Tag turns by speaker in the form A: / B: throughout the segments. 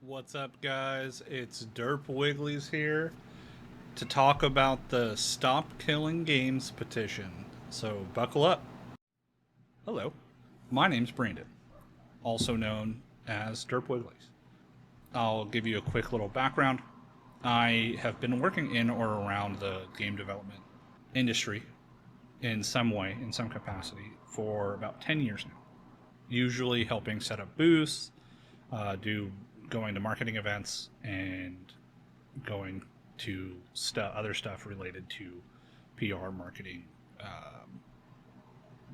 A: What's up, guys? It's Derp Wigglies here to talk about the Stop Killing Games petition. So, buckle up. Hello, my name's Brandon, also known as Derp Wigglies. I'll give you a quick little background. I have been working in or around the game development industry in some way, in some capacity, for about 10 years now. Usually helping set up booths, do going to marketing events, and going to other stuff related to PR, marketing,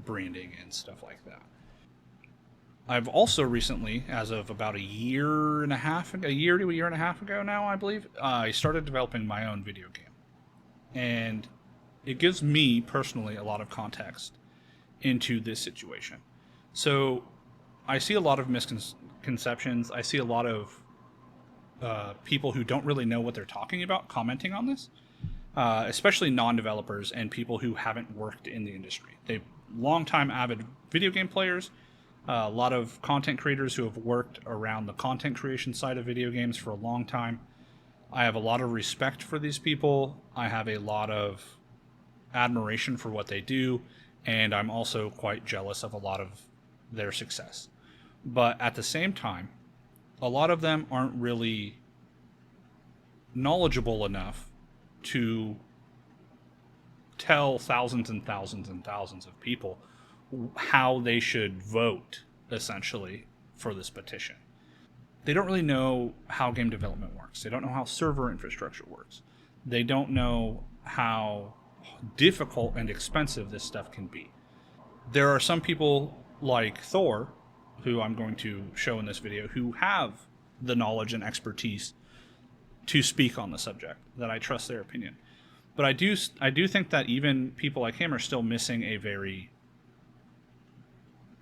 A: branding, and stuff like that. I've also recently, as of about a year to a year and a half ago now, I believe, I started developing my own video game. And it gives me personally a lot of context into this situation. So I see a lot of misconceptions. I see a lot of people who don't really know what they're talking about commenting on this, especially non-developers and people who haven't worked in the industry. They've longtime avid video game players, a lot of content creators who have worked around the content creation side of video games for a long time. I have a lot of respect for these people. I have a lot of admiration for what they do, and I'm also quite jealous of a lot of their success. But at the same time, a lot of them aren't really knowledgeable enough to tell thousands and thousands and thousands of people how they should vote, essentially, for this petition. They don't really know how game development works. They don't know how server infrastructure works. They don't know how difficult and expensive this stuff can be. There are some people like Thor, who I'm going to show in this video, who have the knowledge and expertise to speak on the subject, that I trust their opinion. But I do think that even people like him are still missing a very,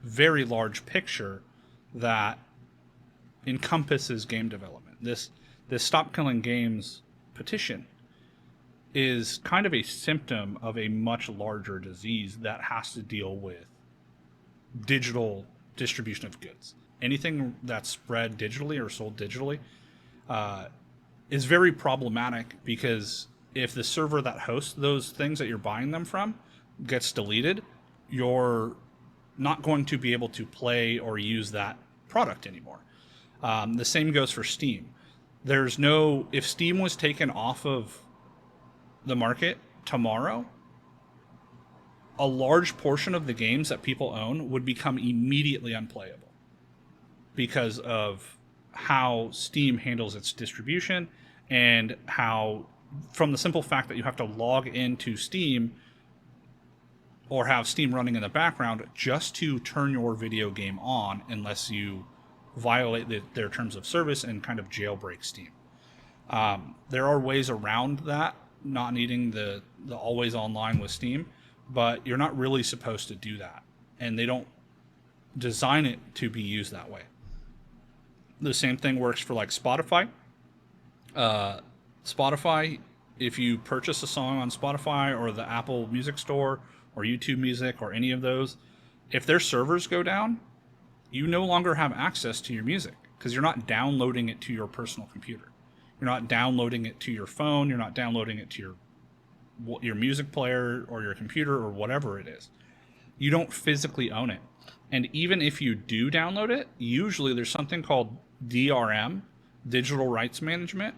A: very large picture that encompasses game development. This Stop Killing Games petition is kind of a symptom of a much larger disease that has to deal with digital distribution of goods. Anything that's spread digitally or sold digitally is very problematic, because if the server that hosts those things that you're buying them from gets deleted, you're not going to be able to play or use that product anymore. The same goes for Steam. If Steam was taken off of the market tomorrow, a large portion of the games that people own would become immediately unplayable because of how Steam handles its distribution, and how, from the simple fact that you have to log into Steam or have Steam running in the background just to turn your video game on, unless you violate their terms of service and kind of jailbreak Steam. There are ways around that, not needing the always online with Steam, but you're not really supposed to do that, and they don't design it to be used that way. The same thing works for like Spotify. Spotify, if you purchase a song on Spotify or the Apple Music Store or YouTube Music or any of those, if their servers go down, you no longer have access to your music, because you're not downloading it to your personal computer. You're not downloading it to your phone. You're not downloading it to your music player or your computer or whatever it is. You don't physically own it. And even if you do download it, usually there's something called DRM, digital rights management,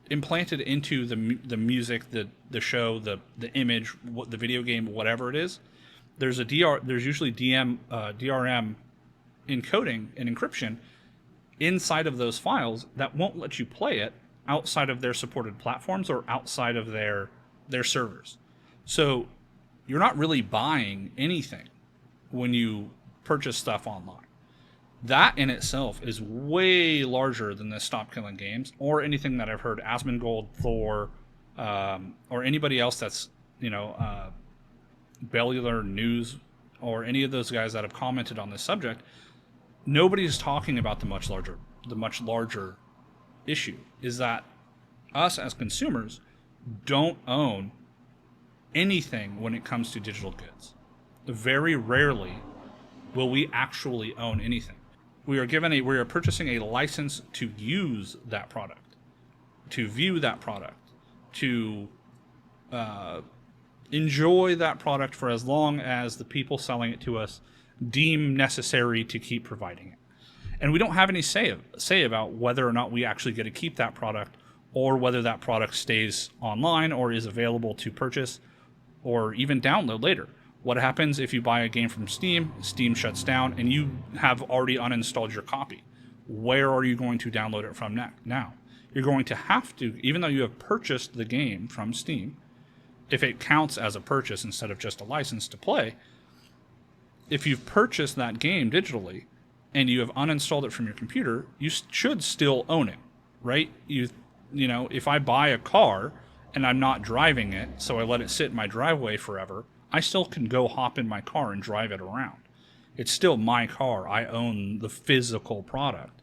A: implanted into the music, the show, the image, the video game, whatever it is. There's usually DRM encoding and encryption inside of those files that won't let you play it outside of their supported platforms or outside of their servers. So you're not really buying anything when you purchase stuff online. That in itself is way larger than the Stop Killing Games or anything that I've heard Asmongold, Thor, or anybody else that's, Bellular News, or any of those guys that have commented on this subject. Nobody's talking about the much larger issue, is that us as consumers don't own anything when it comes to digital goods. Very rarely will we actually own anything. we are purchasing a license to use that product, to view that product, to enjoy that product for as long as the people selling it to us deem necessary to keep providing it. And we don't have any say about whether or not we actually get to keep that product, or whether that product stays online or is available to purchase or even download later. What happens if you buy a game from Steam, Steam shuts down, and you have already uninstalled your copy? Where are you going to download it from now? You're going to have to, even though you have purchased the game from Steam, if it counts as a purchase instead of just a license to play, if you've purchased that game digitally and you have uninstalled it from your computer, you should still own it, right? You know, if I buy a car and I'm not driving it, so I let it sit in my driveway forever, I still can go hop in my car and drive it around. It's still my car. I own the physical product.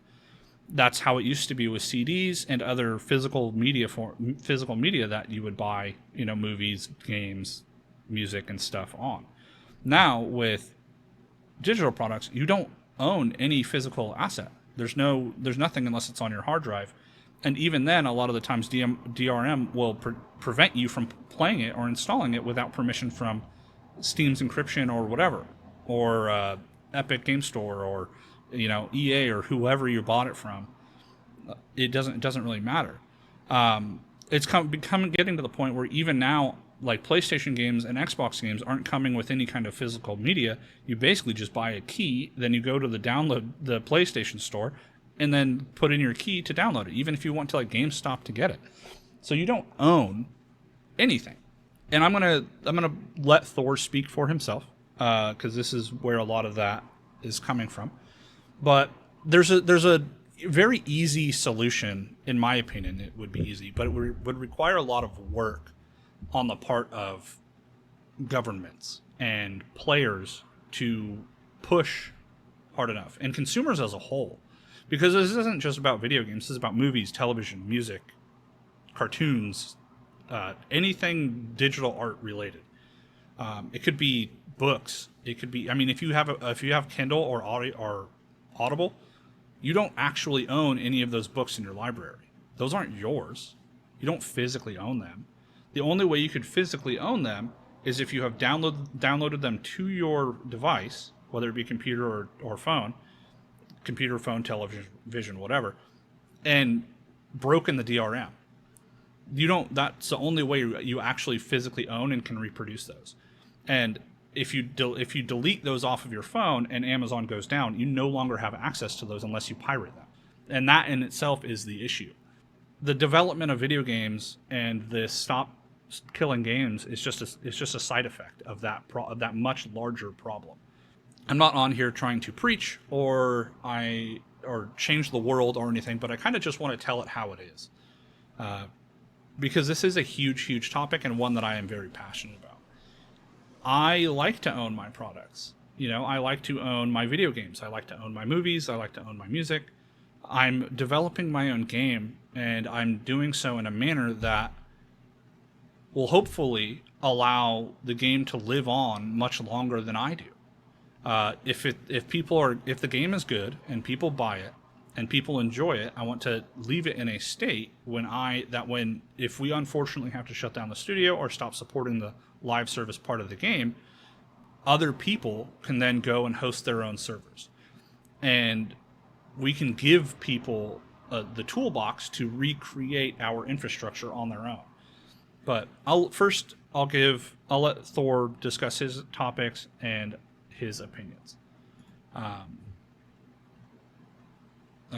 A: That's how it used to be with CDs and other physical media that you would buy, you know, movies, games, music, and stuff on. Now with digital products, you don't own any physical asset. There's nothing unless it's on your hard drive. And even then, a lot of the times DRM will prevent you from playing it or installing it without permission from Steam's encryption or whatever, or Epic Game Store, or, you know, EA or whoever you bought it from. It doesn't really matter. It's getting to the point where even now, like PlayStation games and Xbox games aren't coming with any kind of physical media. You basically just buy a key, then you go to the PlayStation Store, and then put in your key to download it, even if you went to like GameStop to get it. So you don't own anything. And I'm gonna let Thor speak for himself, because this is where a lot of that is coming from. But there's a very easy solution, in my opinion. It would be easy, but it would require a lot of work on the part of governments and players to push hard enough, and consumers as a whole. Because this isn't just about video games. This is about movies, television, music, cartoons, anything digital art related. It could be books. It could be. I mean, if you have Kindle or Audible, you don't actually own any of those books in your library. Those aren't yours. You don't physically own them. The only way you could physically own them is if you have downloaded them to your device, whether it be computer or phone. Computer, phone, television, whatever, and broken the DRM. That's the only way you actually physically own and can reproduce those. And if you delete those off of your phone and Amazon goes down, you no longer have access to those unless you pirate them. And that in itself is the issue. The development of video games and the stop killing games is just a side effect of that much larger problem. I'm not on here trying to preach or change the world or anything, but I kind of just want to tell it how it is. Because this is a huge, huge topic, and one that I am very passionate about. I like to own my products. You know, I like to own my video games. I like to own my movies. I like to own my music. I'm developing my own game, and I'm doing so in a manner that will hopefully allow the game to live on much longer than I do. If the game is good and people buy it and people enjoy it, I want to leave it in a state if we unfortunately have to shut down the studio or stop supporting the live service part of the game, other people can then go and host their own servers, and we can give people the toolbox to recreate our infrastructure on their own. But I'll let Thor discuss his topics and his opinions. I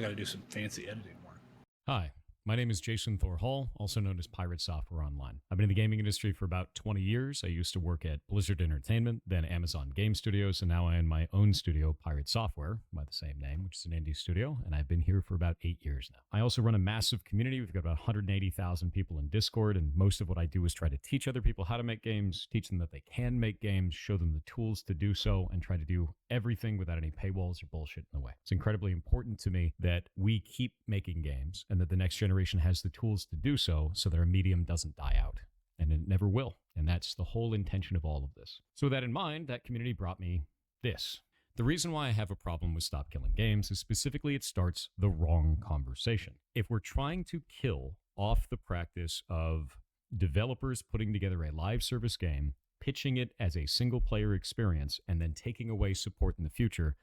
A: got to do some fancy editing work.
B: Hi, my name is Jason Thor Hall, also known as Pirate Software Online. I've been in the gaming industry for about 20 years. I used to work at Blizzard Entertainment, then Amazon Game Studios, and now I own my own studio, Pirate Software, by the same name, which is an indie studio, and I've been here for about 8 years now. I also run a massive community. We've got about 180,000 people in Discord, and most of what I do is try to teach other people how to make games, teach them that they can make games, show them the tools to do so, and try to do everything without any paywalls or bullshit in the way. It's incredibly important to me that we keep making games and that the next generation has the tools to do so that our medium doesn't die out. And it never will. And that's the whole intention of all of this. So with that in mind, that community brought me this. The reason why I have a problem with Stop Killing Games is specifically it starts the wrong conversation. If we're trying to kill off the practice of developers putting together a live service game, pitching it as a single player experience, and then taking away support in the future,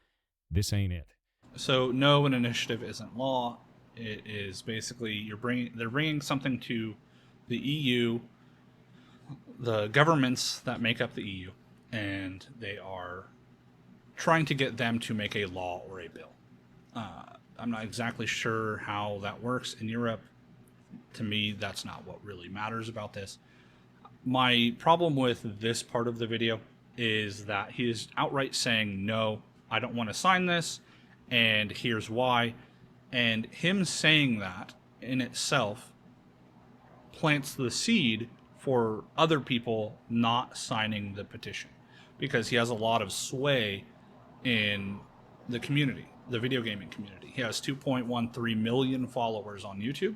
B: this ain't it.
A: So no, an initiative isn't law. It is basically they're bringing something to the EU, the governments that make up the EU, and they are trying to get them to make a law or a bill. I'm not exactly sure how that works in Europe. To me, that's not what really matters about this. My problem with this part of the video is that he is outright saying, no, I don't want to sign this, and here's why. And him saying that in itself plants the seed for other people not signing the petition, because he has a lot of sway in the community, the video gaming community. He has 2.13 million followers on YouTube.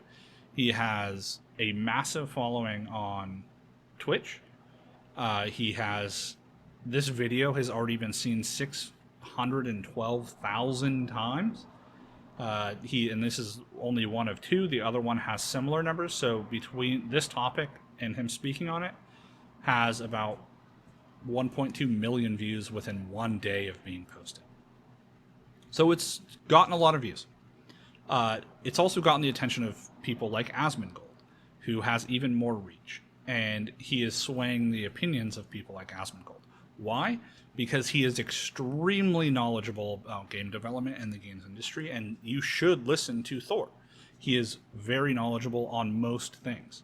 A: He has a massive following on Twitch. This video has already been seen 612,000 times. And this is only one of two. The other one has similar numbers. So between this topic and him speaking on it, has about 1.2 million views within 1 day of being posted. So it's gotten a lot of views. It's also gotten the attention of people like Asmongold, who has even more reach. And he is swaying the opinions of people like Asmongold. Why? Because he is extremely knowledgeable about game development and the games industry, and you should listen to Thor. He is very knowledgeable on most things.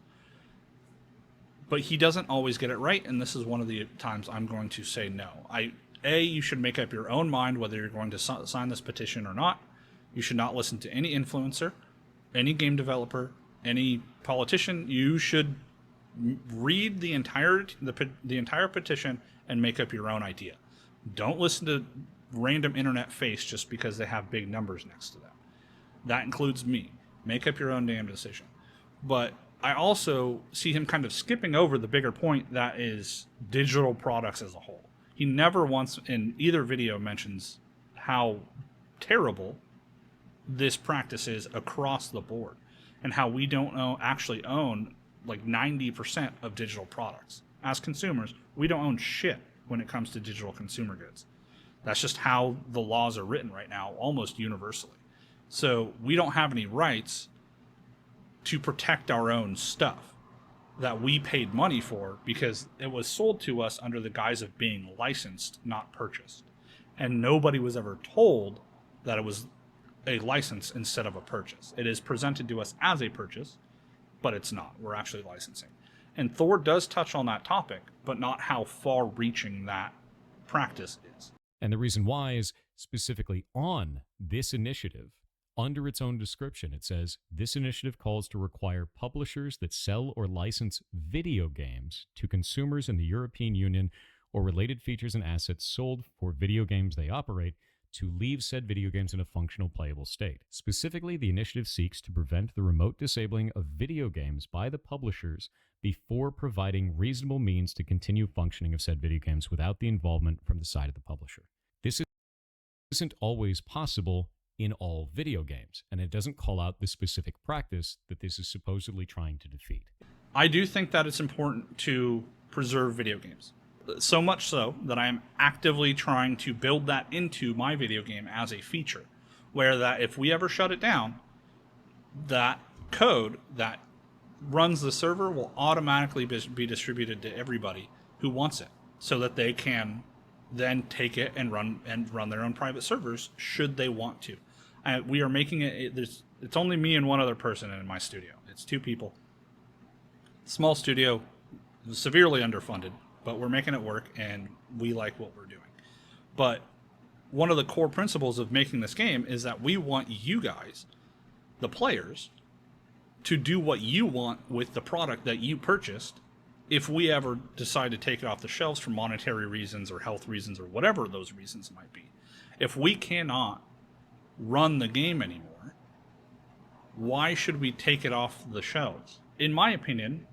A: But he doesn't always get it right, and this is one of the times I'm going to say no. You should make up your own mind whether you're going to sign this petition or not. You should not listen to any influencer, any game developer, any politician. You should read the entire petition and make up your own idea. Don't listen to random internet face just because they have big numbers next to them. That includes me. Make up your own damn decision. But I also see him kind of skipping over the bigger point that is digital products as a whole. He never once in either video mentions how terrible this practice is across the board and how we don't actually own like 90% of digital products. As consumers, we don't own shit when it comes to digital consumer goods. That's just how the laws are written right now, almost universally. So we don't have any rights to protect our own stuff that we paid money for because it was sold to us under the guise of being licensed, not purchased. And nobody was ever told that it was a license instead of a purchase. It is presented to us as a purchase, but it's not. We're actually licensing. And Thor does touch on that topic, but not how far-reaching that practice is.
B: And the reason why is specifically on this initiative. Under its own description, it says, this initiative calls to require publishers that sell or license video games to consumers in the European Union or related features and assets sold for video games they operate to leave said video games in a functional playable state. Specifically, the initiative seeks to prevent the remote disabling of video games by the publishers before providing reasonable means to continue functioning of said video games without the involvement from the side of the publisher. This isn't always possible in all video games, and it doesn't call out the specific practice that this is supposedly trying to defeat.
A: I do think that it's important to preserve video games. So much so that I am actively trying to build that into my video game as a feature, where that if we ever shut it down, that code that runs the server will automatically be distributed to everybody who wants it, so that they can then take it and run their own private servers should they want to. We are making it's only me and one other person in my studio. It's 2 people. Small studio, severely underfunded, but we're making it work and we like what we're doing. But one of the core principles of making this game is that we want you guys, the players, to do what you want with the product that you purchased if we ever decide to take it off the shelves for monetary reasons or health reasons or whatever those reasons might be. If we cannot run the game anymore, why should we take it off the shelves? In my opinion,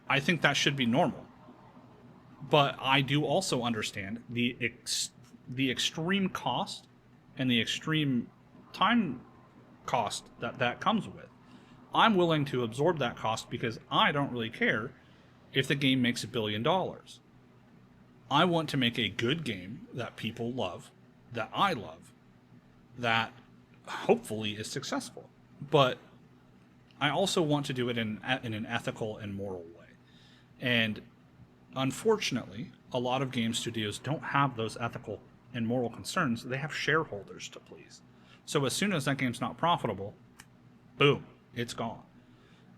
A: I think that should be normal. But I do also understand the the extreme cost and the extreme time cost that comes with. I'm willing to absorb that cost because I don't really care if the game makes $1 billion. I want to make a good game that people love, that I love, that hopefully is successful. But I also want to do it in an ethical and moral way. And unfortunately, a lot of game studios don't have those ethical and moral concerns. They have shareholders to please. So as soon as that game's not profitable, boom, it's gone.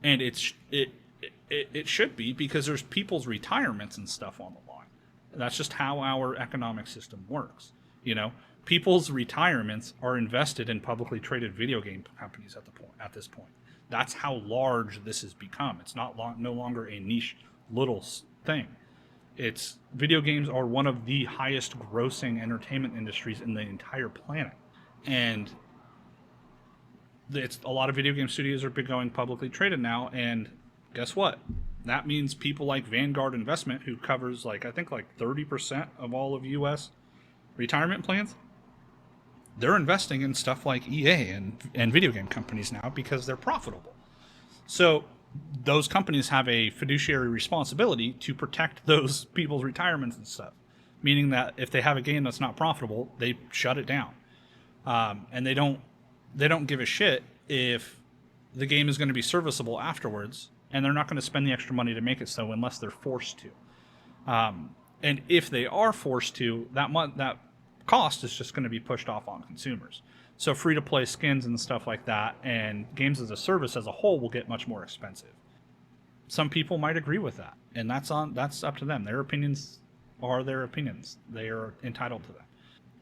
A: And it should be, because there's people's retirements and stuff on the line. That's just how our economic system works. You know, people's retirements are invested in publicly traded video game companies at this point. That's how large this has become. It's no longer a niche little thing. It's video games are one of the highest grossing entertainment industries in the entire planet. And a lot of video game studios are going publicly traded now, and guess what? That means people like Vanguard Investment, who covers I think 30% of all of US retirement plans, they're investing in stuff like EA and video game companies now because they're profitable. So those companies have a fiduciary responsibility to protect those people's retirements and stuff, meaning that if they have a game that's not profitable, they shut it down. And they don't give a shit if the game is going to be serviceable afterwards, and they're not going to spend the extra money to make it so unless they're forced to. And if they are forced to, that cost is just going to be pushed off on consumers. So free-to-play skins and stuff like that, and games as a service as a whole will get much more expensive. Some people might agree with that, and that's up to them. Their opinions are their opinions. They are entitled to them.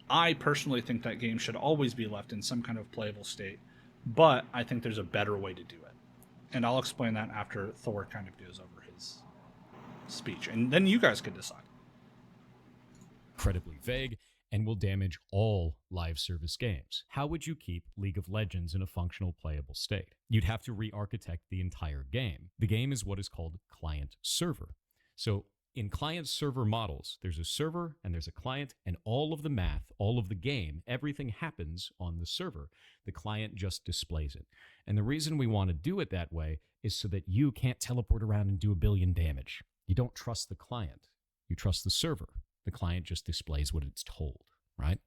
A: I personally think that games should always be left in some kind of playable state, but I think there's a better way to do it. And I'll explain that after Thor kind of goes over his speech, and then you guys can decide.
B: Incredibly vague and will damage all live service games. How would you keep League of Legends in a functional playable state? You'd have to re-architect the entire game. The game is what is called client-server. So in client-server models, there's a server and there's a client, and all of the math, all of the game, everything happens on the server. The client just displays it. And the reason we want to do it that way is so that you can't teleport around and do 1 billion damage. You don't trust the client. You trust the server. The client just displays what it's told, right?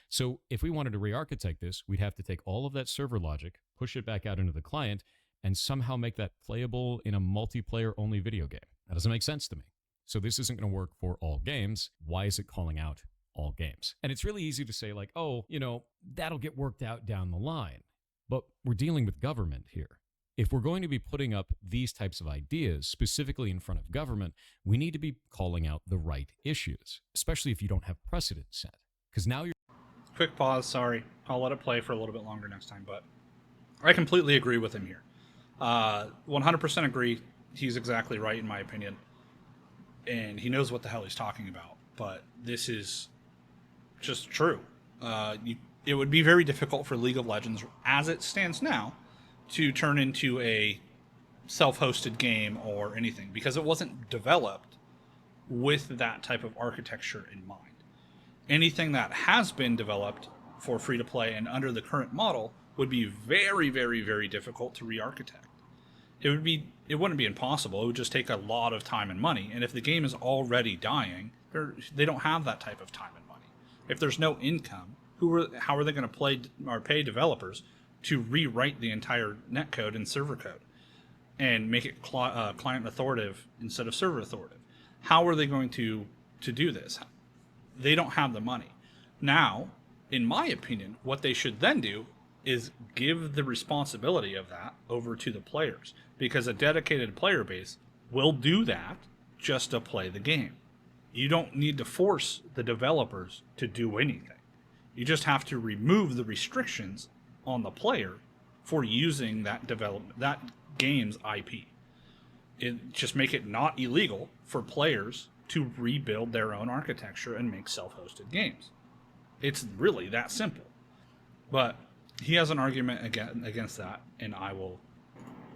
B: So if we wanted to re-architect this, we'd have to take all of that server logic, push it back out into the client, and somehow make that playable in a multiplayer-only video game. That doesn't make sense to me. So this isn't going to work for all games. Why is it calling out all games? And it's really easy to say oh, that'll get worked out down the line. But we're dealing with government here. If we're going to be putting up these types of ideas specifically in front of government, we need to be calling out the right issues, especially if you don't have precedent set. Because now you're...
A: Quick pause, sorry. I'll let it play for a little bit longer next time, but I completely agree with him here. 100% agree. He's exactly right, in my opinion. And he knows what the hell he's talking about. But this is just true. It would be very difficult for League of Legends, as it stands now, to turn into a self-hosted game or anything, because it wasn't developed with that type of architecture in mind. Anything that has been developed for free-to-play and under the current model would be very, very, very difficult to re-architect. It wouldn't be impossible. It would just take a lot of time and money. And if the game is already dying, they don't have that type of time and money. If there's no income, how are they going to pay developers to rewrite the entire netcode and server code and make it client authoritative instead of server authoritative? How are they going to do this? They don't have the money. Now, in my opinion, what they should then do is give the responsibility of that over to the players, because a dedicated player base will do that just to play the game. You don't need to force the developers to do anything. You just have to remove the restrictions on the player for using that game's IP. Just make it not illegal for players to rebuild their own architecture and make self-hosted games. It's really that simple. But he has an argument against that, and I will...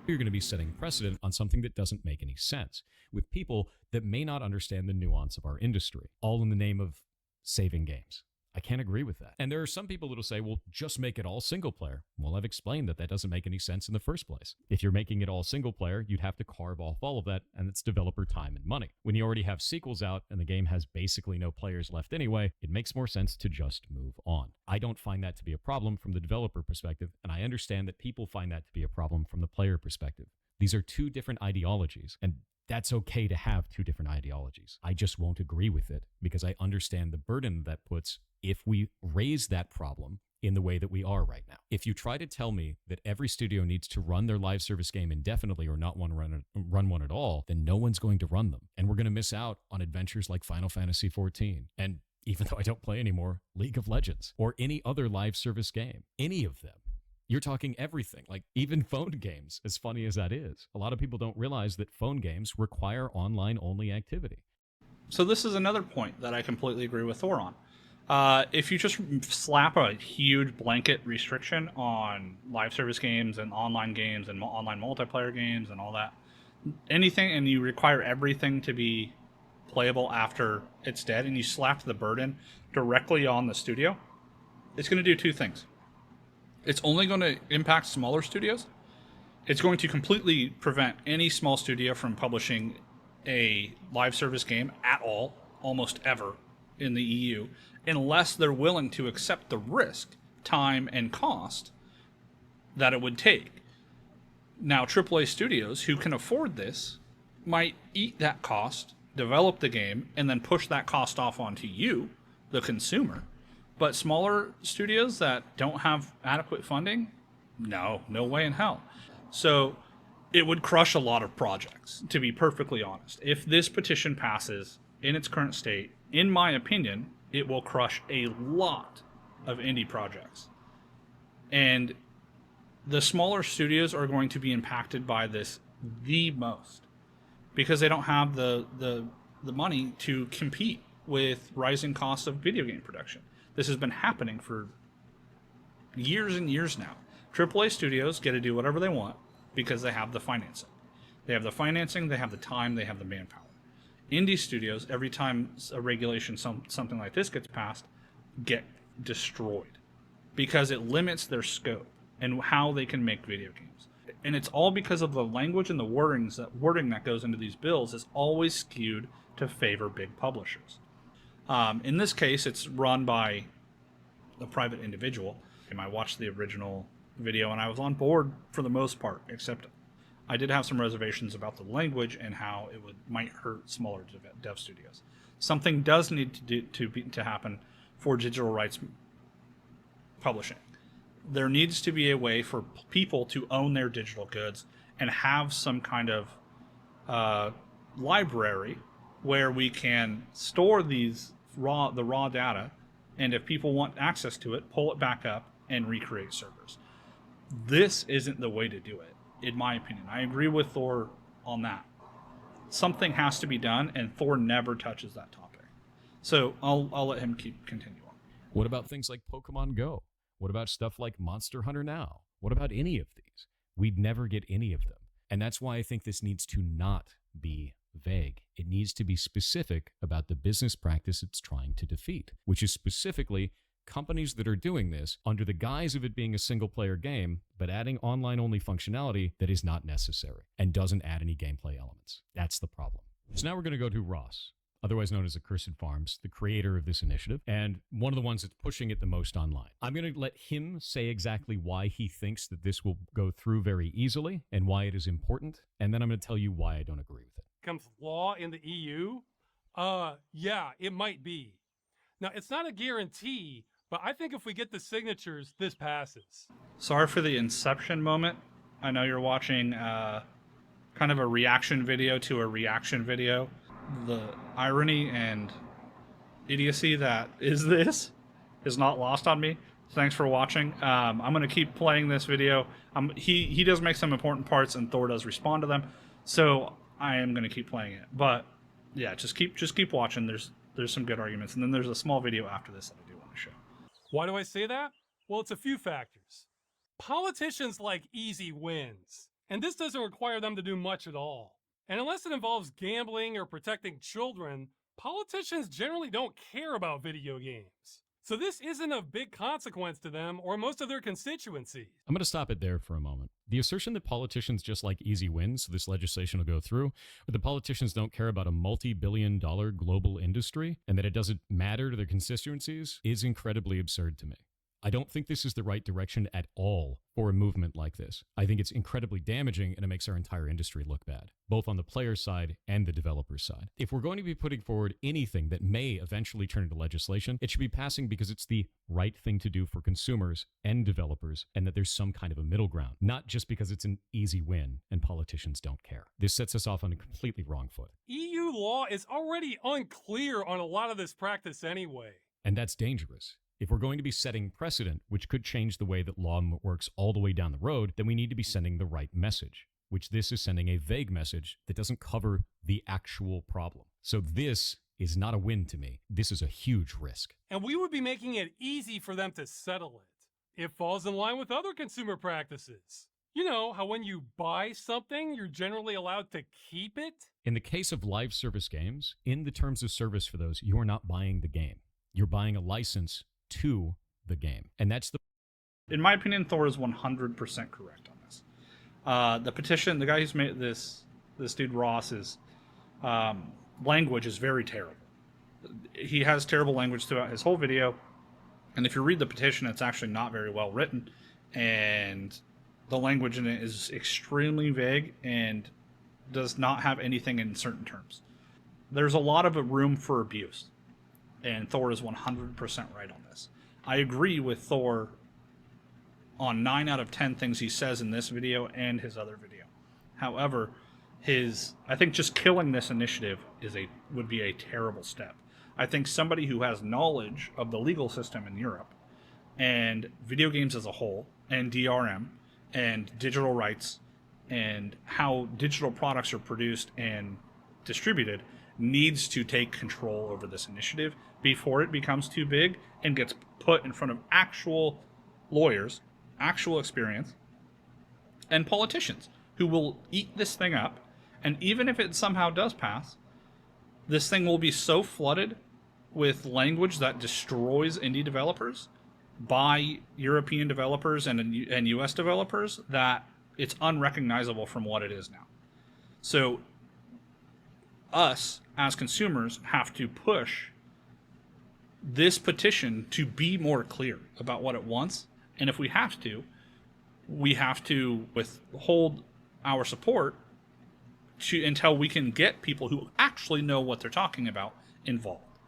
B: You're going to be setting precedent on something that doesn't make any sense, with people that may not understand the nuance of our industry, all in the name of saving games. I can't agree with that. And there are some people that'll say, well, just make it all single player. Well, I've explained that doesn't make any sense in the first place. If you're making it all single player, you'd have to carve off all of that, and it's developer time and money. When you already have sequels out and the game has basically no players left anyway, it makes more sense to just move on. I don't find that to be a problem from the developer perspective, and I understand that people find that to be a problem from the player perspective. These are two different ideologies, and that's okay to have two different ideologies. I just won't agree with it because I understand the burden that puts if we raise that problem in the way that we are right now. If you try to tell me that every studio needs to run their live service game indefinitely or not want to run one at all, then no one's going to run them. And we're going to miss out on adventures like Final Fantasy XIV. And even though I don't play anymore, League of Legends or any other live service game, any of them. You're talking everything, like even phone games, as funny as that is. A lot of people don't realize that phone games require online-only activity.
A: So this is another point that I completely agree with Thor on. If you just slap a huge blanket restriction on live service games and online multiplayer games and all that, anything, and you require everything to be playable after it's dead, and you slap the burden directly on the studio, it's going to do two things. It's only going to impact smaller studios. It's going to completely prevent any small studio from publishing a live service game at all, almost ever, in the EU, unless they're willing to accept the risk, time, and cost that it would take. Now, AAA studios who can afford this might eat that cost, develop the game, and then push that cost off onto you, the consumer. But smaller studios that don't have adequate funding, no way in hell. So it would crush a lot of projects, to be perfectly honest. If this petition passes in its current state, in my opinion, it will crush a lot of indie projects. And the smaller studios are going to be impacted by this the most because they don't have the money to compete with rising costs of video game production. This has been happening for years and years now. AAA studios get to do whatever they want because they have the financing. They have the financing, they have the time, they have the manpower. Indie studios, every time a regulation, something like this gets passed, get destroyed because it limits their scope and how they can make video games. And it's all because of the language and the wording that goes into these bills is always skewed to favor big publishers. In this case, it's run by a private individual. And I watched the original video and I was on board for the most part, except I did have some reservations about the language and how it might hurt smaller dev studios. Something does need to happen for digital rights publishing. There needs to be a way for people to own their digital goods and have some kind of library where we can store the raw data, and if people want access to it, pull it back up and recreate servers. This isn't the way to do it, in my opinion. I agree with Thor on that. Something has to be done, and Thor never touches that topic. So I'll let him continue on.
B: What about things like Pokemon Go? What about stuff like Monster Hunter Now? What about any of these? We'd never get any of them. And that's why I think this needs to not be vague. It needs to be specific about the business practice it's trying to defeat, which is specifically companies that are doing this under the guise of it being a single-player game, but adding online-only functionality that is not necessary and doesn't add any gameplay elements. That's the problem. So now we're going to go to Ross, otherwise known as Accursed Farms, the creator of this initiative, and one of the ones that's pushing it the most online. I'm going to let him say exactly why he thinks that this will go through very easily and why it is important, and then I'm going to tell you why I don't agree with it.
C: Becomes law in the EU? Yeah, it might be. Now, it's not a guarantee, but I think if we get the signatures, this passes.
A: Sorry for the inception moment. I know you're watching kind of a reaction video to a reaction video. The irony and idiocy that is this is not lost on me. Thanks for watching. I'm going to keep playing this video. He does make some important parts, and Thor does respond to them. So I am going to keep playing it. But yeah, just keep watching. There's some good arguments, and then there's a small video after this that I do want to show.
C: Why do I say that? Well, it's a few factors. Politicians like easy wins, and this doesn't require them to do much at all. And unless it involves gambling or protecting children, politicians generally don't care about video games. So this isn't of big consequence to them or most of their constituencies.
B: I'm going to stop it there for a moment. The assertion that politicians just like easy wins, so this legislation will go through, but the politicians don't care about a multi-billion-dollar global industry and that it doesn't matter to their constituencies is incredibly absurd to me. I don't think this is the right direction at all for a movement like this. I think it's incredibly damaging and it makes our entire industry look bad, both on the player side and the developer side. If we're going to be putting forward anything that may eventually turn into legislation, it should be passing because it's the right thing to do for consumers and developers and that there's some kind of a middle ground, not just because it's an easy win and politicians don't care. This sets us off on a completely wrong foot.
C: EU law is already unclear on a lot of this practice anyway.
B: And that's dangerous. If we're going to be setting precedent, which could change the way that law works all the way down the road, then we need to be sending the right message, which this is sending a vague message that doesn't cover the actual problem. So this is not a win to me. This is a huge risk.
C: And we would be making it easy for them to settle it. It falls in line with other consumer practices. You know how when you buy something, you're generally allowed to keep it?
B: In the case of live service games, in the terms of service for those, you're not buying the game. You're buying a license to the game. And that's the...
A: In my opinion, Thor is 100% correct on this. The petition, the guy who's made this dude Ross's language is very terrible. He has terrible language throughout his whole video. And if you read the petition, it's actually not very well written. And the language in it is extremely vague and does not have anything in certain terms. There's a lot of room for abuse. And Thor is 100% right on this. I agree with Thor on 9 out of 10 things he says in this video and his other video. However, I think just killing this initiative would be a terrible step. I think somebody who has knowledge of the legal system in Europe and video games as a whole and DRM and digital rights and how digital products are produced and distributed needs to take control over this initiative before it becomes too big and gets put in front of actual lawyers, actual experience, and politicians who will eat this thing up. And even if it somehow does pass, this thing will be so flooded with language that destroys indie developers by European developers and US developers that it's unrecognizable from what it is now. So us as consumers have to push this petition to be more clear about what it wants. And if we have to withhold our support until we can get people who actually know what they're talking about involved.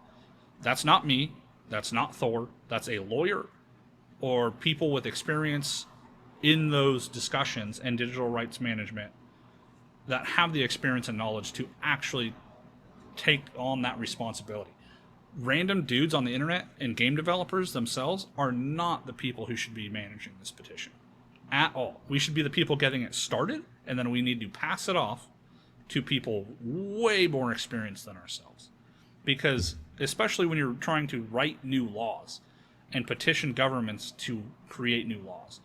A: That's not me. That's not Thor. That's a lawyer or people with experience in those discussions and digital rights management that have the experience and knowledge to actually take on that responsibility. Random dudes on the internet and game developers themselves are not the people who should be managing this petition at all. We should be the people getting it started, and then we need to pass it off to people way more experienced than ourselves. Because especially when you're trying to write new laws and petition governments to create new laws,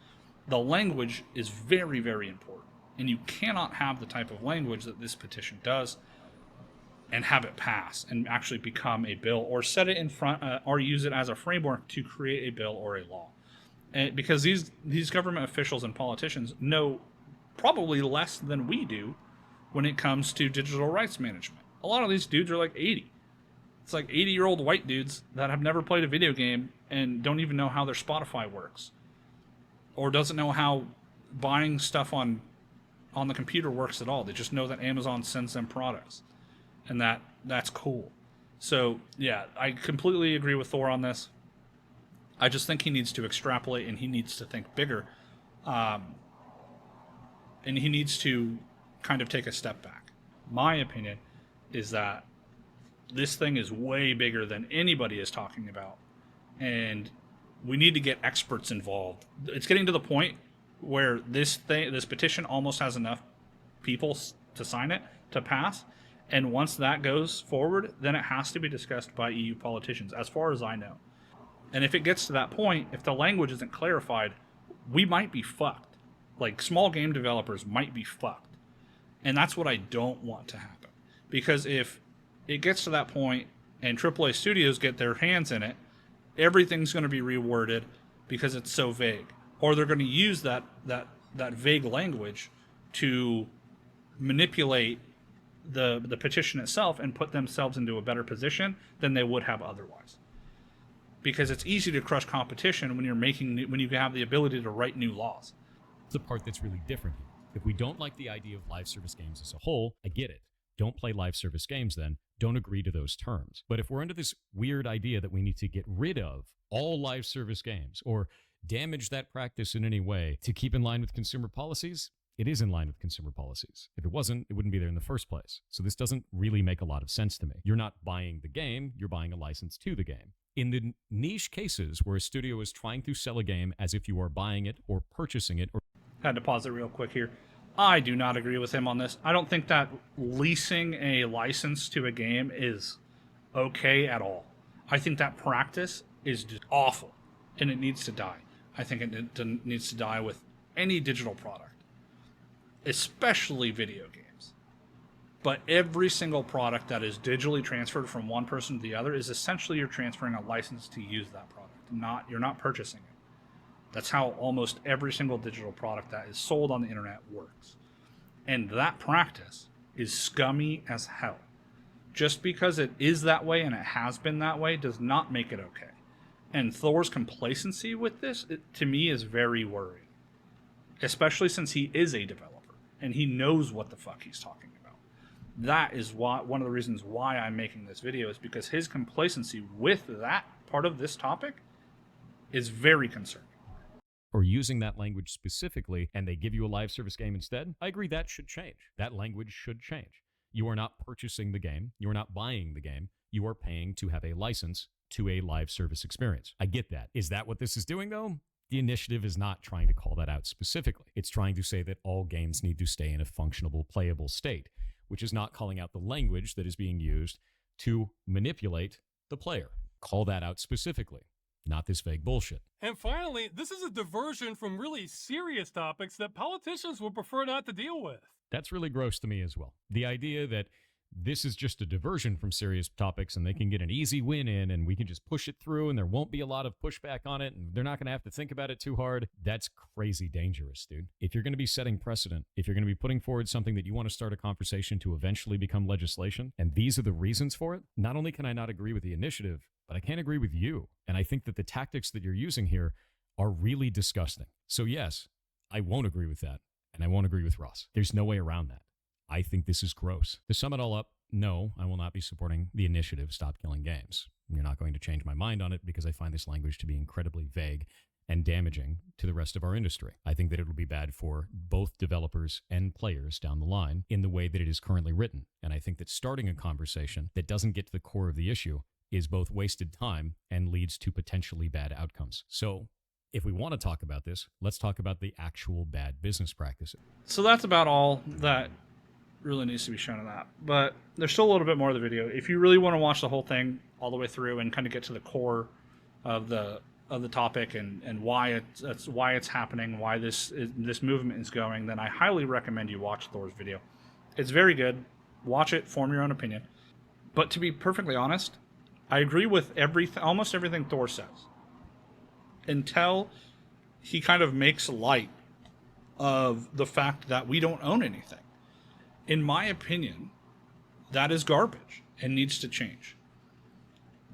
A: the language is very, very important. And you cannot have the type of language that this petition does and have it pass and actually become a bill or set it in front or use it as a framework to create a bill or a law. And because these government officials and politicians know probably less than we do when it comes to digital rights management. A lot of these dudes are like 80. It's like 80-year-old white dudes that have never played a video game and don't even know how their Spotify works. Or doesn't know how buying stuff on the computer works at all. They just know that Amazon sends them products. And that's cool. So, yeah, I completely agree with Thor on this. I just think he needs to extrapolate and he needs to think bigger. And he needs to kind of take a step back. My opinion is that this thing is way bigger than anybody is talking about. And we need to get experts involved. It's getting to the point where this petition almost has enough people to sign it to pass. And once that goes forward, then it has to be discussed by EU politicians, as far as I know. And if it gets to that point, if the language isn't clarified, we might be fucked. Like, small game developers might be fucked. And that's what I don't want to happen. Because if it gets to that point and AAA studios get their hands in it, everything's going to be reworded because it's so vague, or they're going to use that vague language to manipulate the petition itself and put themselves into a better position than they would have otherwise. Because it's easy to crush competition when when you have the ability to write new laws.
B: The part that's really different here. If we don't like the idea of live service games as a whole, I get it. Don't play live service games then. Don't agree to those terms. But if we're under this weird idea that we need to get rid of all live service games or damage that practice in any way to keep in line with consumer policies, it is in line with consumer policies. If it wasn't, it wouldn't be there in the first place. So this doesn't really make a lot of sense to me. You're not buying the game, you're buying a license to the game. In the niche cases where a studio is trying to sell a game as if you are buying it or purchasing it or...
A: Had to pause it real quick here. I do not agree with him on this. I don't think that leasing a license to a game is okay at all. I think that practice is just awful, and it needs to die. I think it needs to die with any digital product, especially video games. But every single product that is digitally transferred from one person to the other is essentially you're transferring a license to use that product. You're not purchasing it. That's how almost every single digital product that is sold on the internet works. And that practice is scummy as hell. Just because it is that way and it has been that way does not make it okay. And Thor's complacency with this, to me, is very worrying. Especially since he is a developer and he knows what the fuck he's talking about. That is one of the reasons why I'm making this video, is because his complacency with that part of this topic is very concerning.
B: Or using that language specifically, and they give you a live service game instead, I agree that should change. That language should change. You are not purchasing the game. You are not buying the game. You are paying to have a license to a live service experience. I get that. Is that what this is doing, though? The initiative is not trying to call that out specifically. It's trying to say that all games need to stay in a functionable, playable state, which is not calling out the language that is being used to manipulate the player. Call that out specifically. Not this vague bullshit.
C: And finally, this is a diversion from really serious topics that politicians would prefer not to deal with.
B: That's really gross to me as well. The idea that this is just a diversion from serious topics and they can get an easy win in and we can just push it through and there won't be a lot of pushback on it and they're not going to have to think about it too hard. That's crazy dangerous, dude. If you're going to be setting precedent, if you're going to be putting forward something that you want to start a conversation to eventually become legislation, and these are the reasons for it, not only can I not agree with the initiative, but I can't agree with you. And I think that the tactics that you're using here are really disgusting. So yes, I won't agree with that. And I won't agree with Ross. There's no way around that. I think this is gross. To sum it all up, no, I will not be supporting the initiative Stop Killing Games. You're not going to change my mind on it because I find this language to be incredibly vague and damaging to the rest of our industry. I think that it will be bad for both developers and players down the line in the way that it is currently written. And I think that starting a conversation that doesn't get to the core of the issue is both wasted time and leads to potentially bad outcomes. So if we want to talk about this, let's talk about the actual bad business practices.
A: So that's about all that really needs to be shown in that. But there's still a little bit more of the video. If you really want to watch the whole thing all the way through and kind of get to the core of the topic and why it's happening, why this movement is going, then I highly recommend you watch Thor's video. It's very good. Watch it, form your own opinion. But to be perfectly honest, I agree with almost everything Thor says, until he kind of makes light of the fact that we don't own anything. In my opinion, that is garbage and needs to change.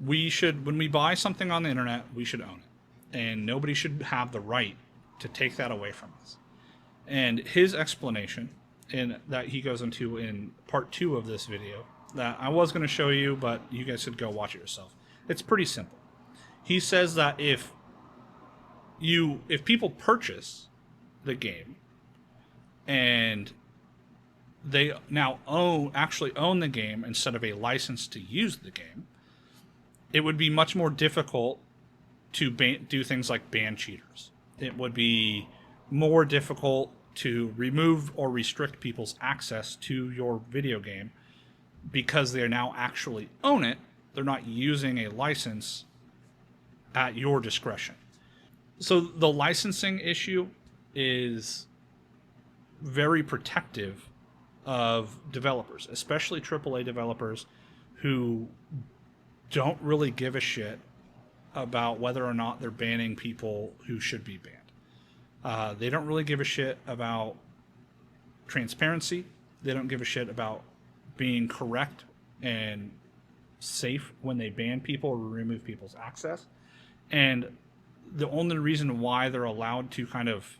A: We should, when we buy something on the internet, we should own it. And nobody should have the right to take that away from us. And his explanation, that he goes into in part 2 of this video, that I was going to show you, but you guys should go watch it yourself. It's pretty simple. He says that if people purchase the game and they now actually own the game instead of a license to use the game, it would be much more difficult to do things like ban cheaters. It would be more difficult to remove or restrict people's access to your video game because they now actually own it. They're not using a license at your discretion. So the licensing issue is very protective of developers, especially AAA developers who don't really give a shit about whether or not they're banning people who should be banned. They don't really give a shit about transparency. They don't give a shit about being correct and safe when they ban people or remove people's access. And the only reason why they're allowed to kind of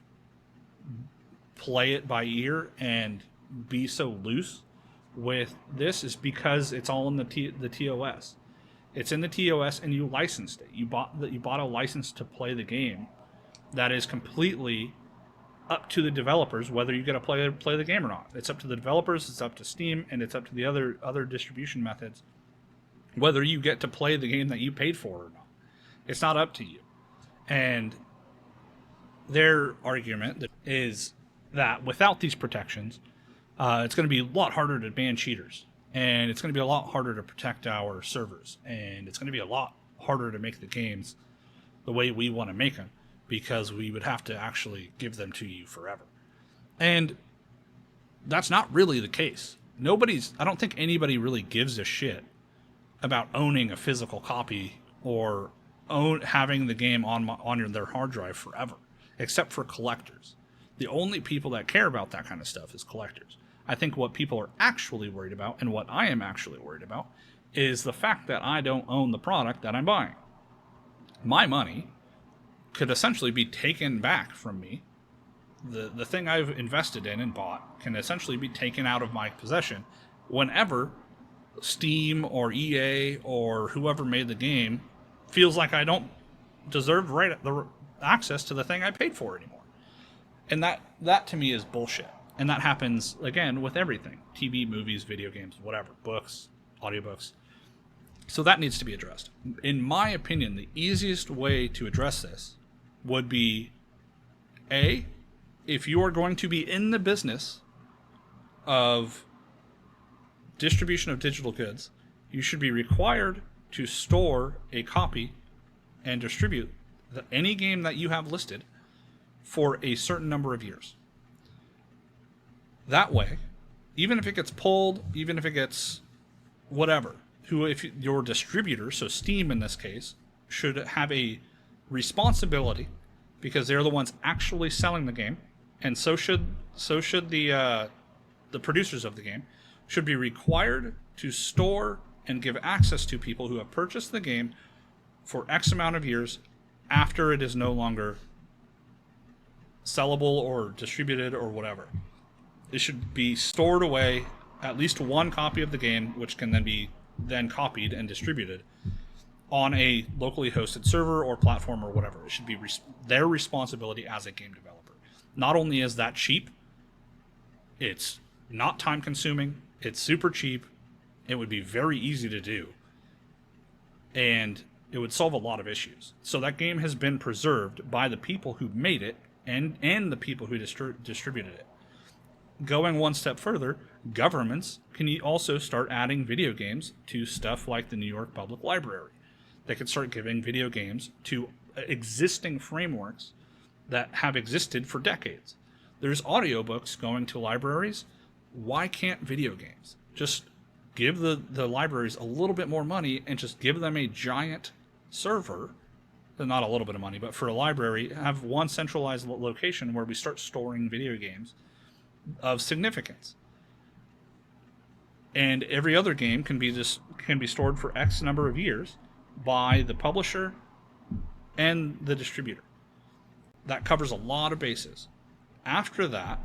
A: play it by ear and be so loose with this is because it's all in the TOS. It's in the TOS, and you licensed it. You bought a license to play the game that is completely up to the developers whether you get to play the game or not. It's up to the developers, it's up to Steam, and it's up to the other distribution methods whether you get to play the game that you paid for or not. It's not up to you. And their argument is that without these protections, it's going to be a lot harder to ban cheaters, and it's going to be a lot harder to protect our servers, and it's going to be a lot harder to make the games the way we want to make them, because we would have to actually give them to you forever. And that's not really the case. I don't think anybody really gives a shit about owning a physical copy or having the game on their hard drive forever, except for collectors. The only people that care about that kind of stuff is collectors. I think what people are actually worried about, and what I am actually worried about, is the fact that I don't own the product that I'm buying. My money could essentially be taken back from me. The thing I've invested in and bought can essentially be taken out of my possession whenever Steam or EA or whoever made the game feels like I don't deserve the access to the thing I paid for anymore. And that to me is bullshit. And that happens, again, with everything. TV, movies, video games, whatever. Books, audiobooks. So that needs to be addressed. In my opinion, the easiest way to address this would be, A, if you are going to be in the business of distribution of digital goods, you should be required to store a copy and distribute any game that you have listed for a certain number of years. That way, even if it gets pulled, even if it gets whatever, if your distributor, so Steam in this case, should have a responsibility, because they're the ones actually selling the game, and so should the producers of the game, should be required to store and give access to people who have purchased the game for X amount of years after it is no longer sellable or distributed or whatever. It should be stored away, at least one copy of the game, which can then be copied and distributed on a locally hosted server or platform or whatever. It should be their responsibility as a game developer. Not only is that cheap, it's not time consuming, it's super cheap, it would be very easy to do, and it would solve a lot of issues. So that game has been preserved by the people who made it and the people who distributed it. Going one step further, governments can also start adding video games to stuff like the New York Public Library. They could start giving video games to existing frameworks that have existed for decades. There's audiobooks going to libraries. Why can't video games? Just give the libraries a little bit more money and just give them a giant server. Not a little bit of money, but for a library, have one centralized location where we start storing video games of significance. And every other game can be stored for X number of years by the publisher and the distributor. That covers a lot of bases. After that,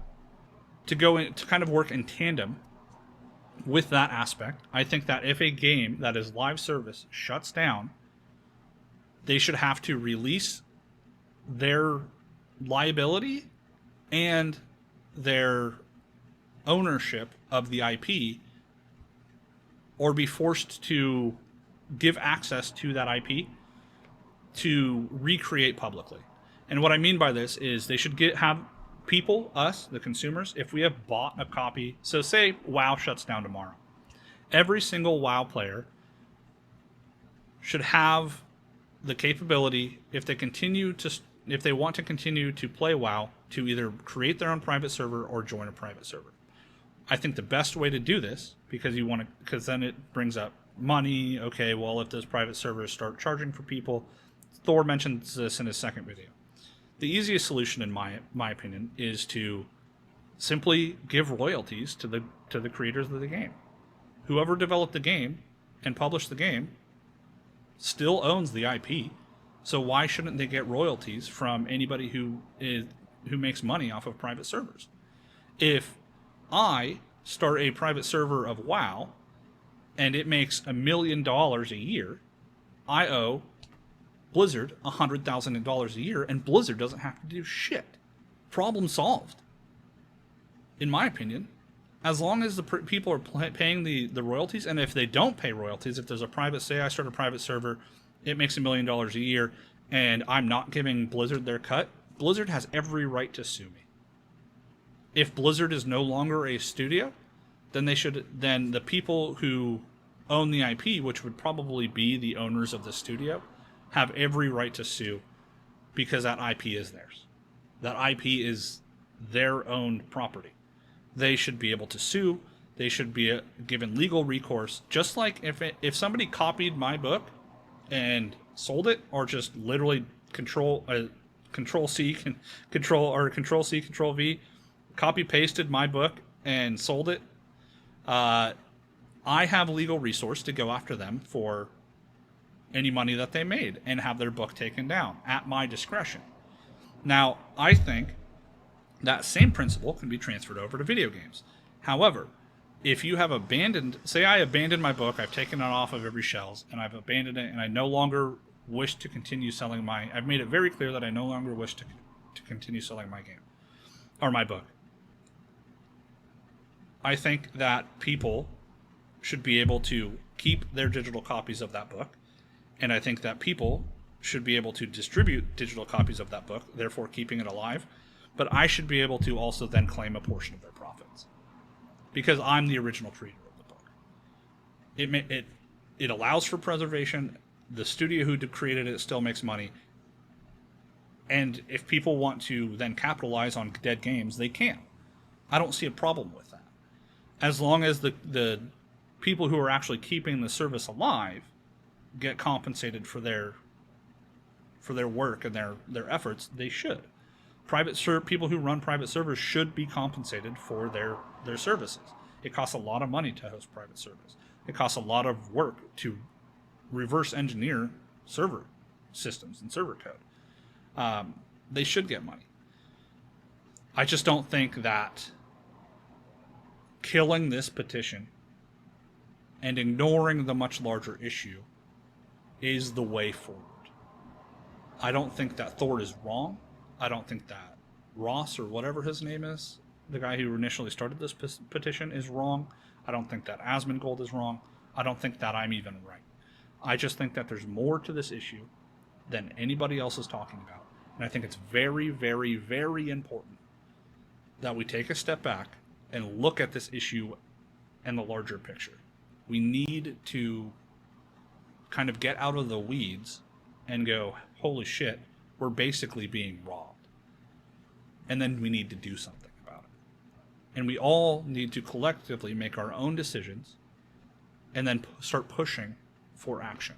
A: to kind of work in tandem with that aspect, I think that if a game that is live service shuts down, they should have to release their liability and their ownership of the IP, or be forced to give access to that IP to recreate publicly. And what I mean by this is they should have people, us, the consumers, if we have bought a copy, so say WoW shuts down tomorrow, every single WoW player should have the capability, if they want to continue to play WoW, to either create their own private server or join a private server. I think the best way to do this, because then it brings up money. Okay, well, if those private servers start charging for people Thor mentions this in his second video. The easiest solution, in my opinion, is to simply give royalties to the creators of the game. Whoever developed the game and published the game still owns the IP, so why shouldn't they get royalties from anybody who makes money off of private servers? If I start a private server of WoW and it makes $1 million a year, I owe Blizzard $100,000 a year, and Blizzard doesn't have to do shit. Problem solved. In my opinion, as long as the people are paying the royalties, and if they don't pay royalties, if there's a private, say I start a private server, it makes $1 million a year, and I'm not giving Blizzard their cut, Blizzard has every right to sue me. If Blizzard is no longer a studio, then the people who own the IP, which would probably be the owners of the studio, have every right to sue, because that IP is theirs. That IP is their own property. They should be able to sue. They should be given legal recourse. Just like if somebody copied my book and sold it, or just literally Control C, Control V, copy pasted my book and sold it, I have legal resource to go after them for any money that they made and have their book taken down at my discretion. Now, I think that same principle can be transferred over to video games. However, if you have say I abandoned my book, I've taken it off of every shelves, and I've abandoned it, and I no longer wish to continue selling I've made it very clear that I no longer wish to continue selling my game, or my book. I think that people should be able to keep their digital copies of that book, and I think that people should be able to distribute digital copies of that book, therefore keeping it alive. But I should be able to also then claim a portion of their profits, because I'm the original creator of the book. It allows for preservation. The studio who created it still makes money. And if people want to then capitalize on dead games, they can. I don't see a problem with that. As long as the people who are actually keeping the service alive get compensated for their work and their efforts, they should. People who run private servers should be compensated for their services. It costs a lot of money to host private servers. It costs a lot of work to reverse engineer server systems and server code. They should get money. I just don't think that killing this petition and ignoring the much larger issue is the way forward. I don't think that Thor is wrong. I don't think that Ross, or whatever his name is, the guy who initially started this petition, is wrong. I don't think that Asmongold is wrong. I don't think that I'm even right. I just think that there's more to this issue than anybody else is talking about. And I think it's very, very, very important that we take a step back and look at this issue and the larger picture. We need to kind of get out of the weeds and go, holy shit, we're basically being robbed. And then we need to do something about it. And we all need to collectively make our own decisions and then start pushing for action.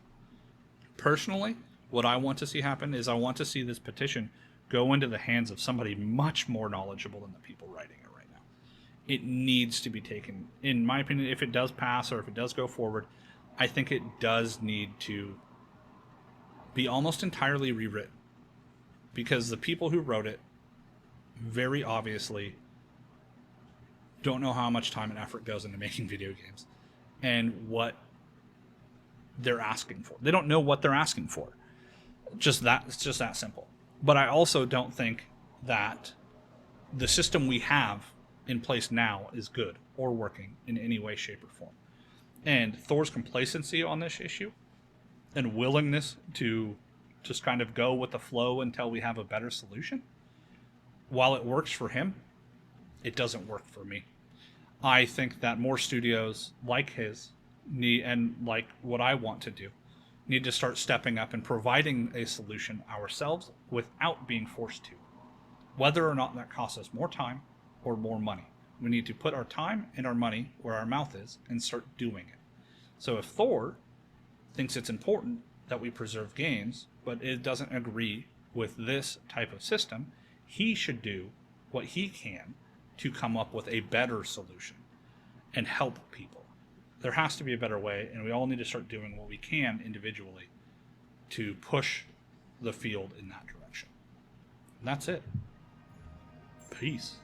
A: Personally, what I want to see happen is I want to see this petition go into the hands of somebody much more knowledgeable than the people writing it right now. It needs to be taken, in my opinion, if it does pass or if it does go forward, I think it does need to be almost entirely rewritten. Because the people who wrote it very obviously don't know how much time and effort goes into making video games and what they're asking for. They don't know what they're asking for. It's just that simple. But I also don't think that the system we have in place now is good or working in any way, shape, or form. And Thor's complacency on this issue and willingness to just kind of go with the flow until we have a better solution, while it works for him, it doesn't work for me. I think that more studios like his need, and like what I want to do, need to start stepping up and providing a solution ourselves without being forced to. Whether or not that costs us more time or more money. We need to put our time and our money where our mouth is and start doing it. So if Thor thinks it's important that we preserve games, but it doesn't agree with this type of system, he should do what he can to come up with a better solution and help people. There has to be a better way, and we all need to start doing what we can individually to push the field in that direction. And that's it. Peace.